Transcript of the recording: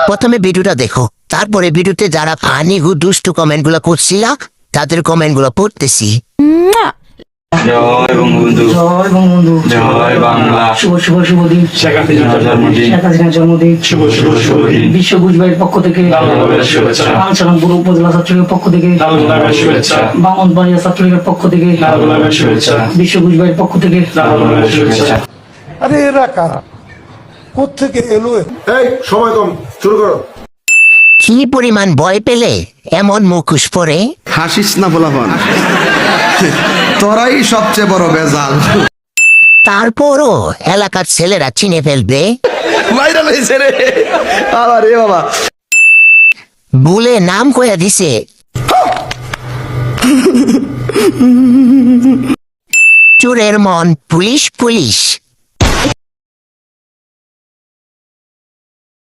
প্রথমে ভিডিওটা দেখো, তারপরে ভিডিওতে যারা ফানি দুষ্টু কমেন্ট গুলো করছিল তাদের কমেন্ট গুলো পড়তেছি। জয় বঙ্গবন্ধু, জয় বঙ্গবন্ধু, জয় বাংলা, শুভ শুভ শুভ দিন, শেখ হাসিনার জন্মদিন, শেখ হাসিনার জন্মদিন, শুভ শুভ শুভ দিন, বিশ্ব গুজবাইয়ের পক্ষ থেকে শুভেচ্ছা, আনসারামপুর উপজেলা ছাত্রলীগের পক্ষ থেকে, শুভেচ্ছা, বামনবাড়িয়া ছাত্রলীগের পক্ষ থেকে, শুভেচ্ছা, বিশ্ব গুজবাইয়ের পক্ষ থেকে। শুভেচ্ছা। আরে এরা কারা, কোত্থেকে এলো? এই সময় কম, শুরু করো। কি পরিমাণ ভয় পেলে এমন মুখোশ পরে? হাসিস না বলাফান, তোরাই সবচেয়ে বড় বেজাল। তারপরও এলাকার ছেলেরা চিনে ফেলবে। ভাইরাল হয়েছে রে, আরে বাবা ভুলে নাম কয়া দিছে। চোরের মন পুলিশ পুলিশ।